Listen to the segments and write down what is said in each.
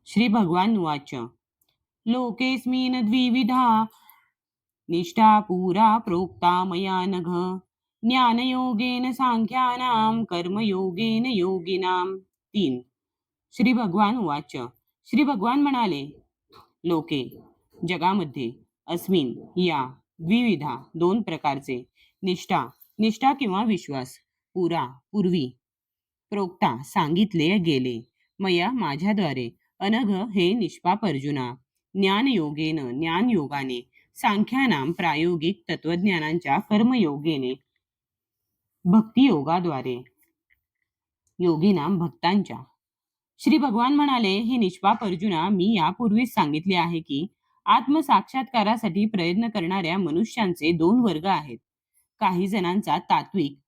श्री भगवान उवाच लोकेस्मिन् द्विविधा निष्ठा पुरा प्रोक्ता मया नघ ज्ञानयोगेन सांख्यानां कर्मयोगेन योगिनां 3. श्री भगवान उवाच श्री भगवान म्हणाले, लोके जगामध्ये अस्मिन या द्विविधा दोन प्रकारचे निष्ठा निष्ठा किंवा विश्वास पुरा पूर्वी प्रोक्ता सांगितले गेले मया माझ्याद्वारे अनघ हे निष्पाप अर्जुना ज्ञान योगाने सांख्यानाम प्रायोगिक तत्वज्ञानांच्या कर्मयोगेने भक्ती योगाद्वारे योगीनाम भक्तांच्या. श्री भगवान म्हणाले, हे निष्पाप अर्जुना, मी यापूर्वीच सांगितले आहे की आत्मसाक्षात्कारासाठी प्रयत्न करणाऱ्या मनुष्यांचे दोन वर्ग आहेत. काही जणांचा तात्विक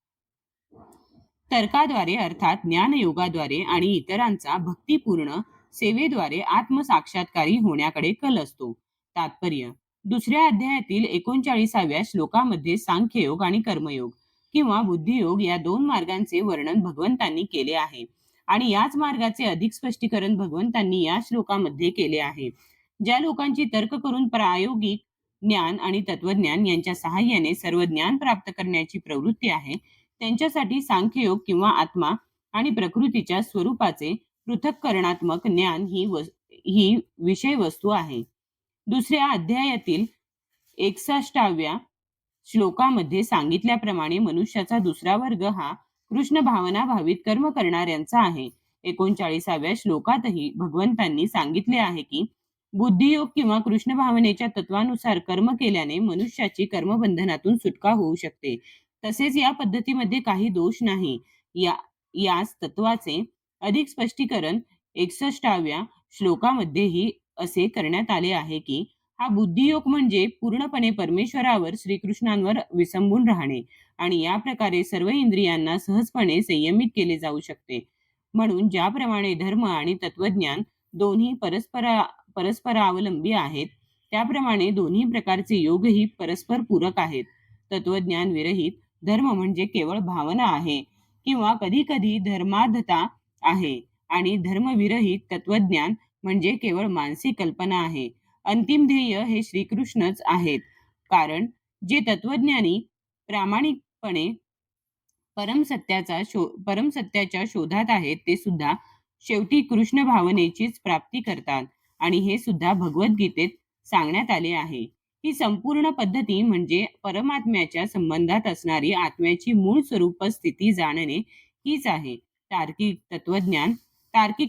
तर्काद्वारे अर्थात ज्ञानयोगाद्वारे आणि इतरांचा भक्तिपूर्ण सेवेद्वारे आत्मसाक्षात्कारी होण्याकडे कल असतो. तात्पर्य: दुसऱ्या अध्यायातील 39व्या श्लोकामध्ये सांख्ययोग आणि कर्मयोग किंवा बुद्धियोग या दोन मार्गांचे वर्णन भगवंतांनी केले आहे आणि याच मार्गाचे अधिक स्पष्टीकरण भगवंतांनी या श्लोकामध्ये केले आहे. ज्या लोकांची तर्क करून प्रायोगिक ज्ञान आणि तत्वज्ञान यांच्या सहाय्याने सर्व ज्ञान प्राप्त करण्याची प्रवृत्ती आहे, त्यांच्यासाठी सांख्ययोग किंवा आत्मा आणि प्रकृतीच्या स्वरूपाचे पृथक्करणात्मक ज्ञान ही विषय वस्तू आहे. दुसऱ्या अध्यायातील 61व्या श्लोकामध्ये सांगितल्याप्रमाणे मनुष्याचा दुसरा वर्ग हा कृष्ण भावना भावित कर्म करणाऱ्यांचा आहे. 39व्या श्लोकातही भगवंतांनी सांगितले आहे की बुद्धियोग किंवा कृष्ण भावनेच्या तत्वानुसार कर्म केल्याने मनुष्याची कर्मबंधनातून सुटका होऊ शकते. तसेच या पद्धतीमध्ये काही दोष नाही. याच तत्वाचे अधिक स्पष्टीकरण 61व्या श्लोकामध्येही असे करण्यात आले आहे की हा बुद्धियोग म्हणजे पूर्णपणे परमेश्वरावर श्रीकृष्णांवर विसंबून राहणे आणि या प्रकारे सर्व इंद्रियांना सहजपणे संयमित केले जाऊ शकते. म्हणून ज्याप्रमाणे धर्म आणि तत्वज्ञान दोन्ही परस्परावलंबी आहेत, त्याप्रमाणे दोन्ही प्रकारचे योगही परस्पर पूरक आहेत. तत्वज्ञान विरहित धर्म म्हणजे केवळ भावना आहे किंवा कधी कधी धर्माधता आहे आणि धर्मविरहित तत्वज्ञान म्हणजे केवळ मानसिक कल्पना आहे. अंतिम ध्येय हे श्रीकृष्णच आहेत, कारण जे तत्वज्ञानी प्रामाणिकपणे परमसत्याच्या शोधात आहेत ते सुद्धा शेवटी कृष्ण भावनेचीच प्राप्ती करतात आणि हे सुद्धा भगवद्गीतेत सांगण्यात आले आहे. ही संपूर्ण पद्धती म्हणजे परमात्म्याच्या संबंधात असणारी आत्म्याची मूळ स्वरूप स्थिती जाणणे हीच आहे. तार्किक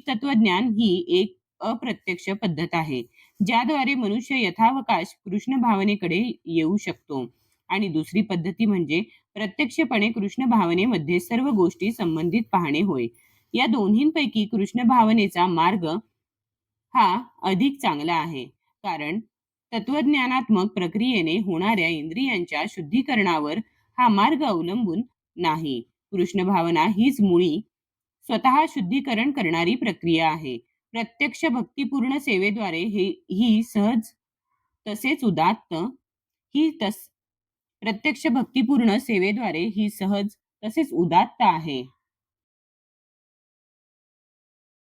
तत्वज्ञान ही एक अप्रत्यक्ष पद्धत आहे ज्याद्वारे मनुष्य यथावकाश कृष्ण भावनेकडे येऊ शकतो आणि दुसरी पद्धती म्हणजे प्रत्यक्षपणे कृष्ण भावनेमध्ये सर्व गोष्टी संबंधित पाहणे होय. या दोन्हींपैकी कृष्ण भावनेचा मार्ग हा अधिक चांगला आहे, कारण तत्वज्ञानात्मक प्रक्रियेने होणाऱ्या इंद्रियांच्या शुद्धीकरणावर हा मार्ग अवलंबून नाही. कृष्ण भावना हीच मुळी स्वतः शुद्धीकरण करणारी प्रक्रिया आहे. प्रत्यक्ष भक्तिपूर्ण सेवेद्वारे ही सहज तसेच उदात्त ही प्रत्यक्ष भक्तिपूर्ण सेवेद्वारे ही सहज तसेच उदात्त आहे.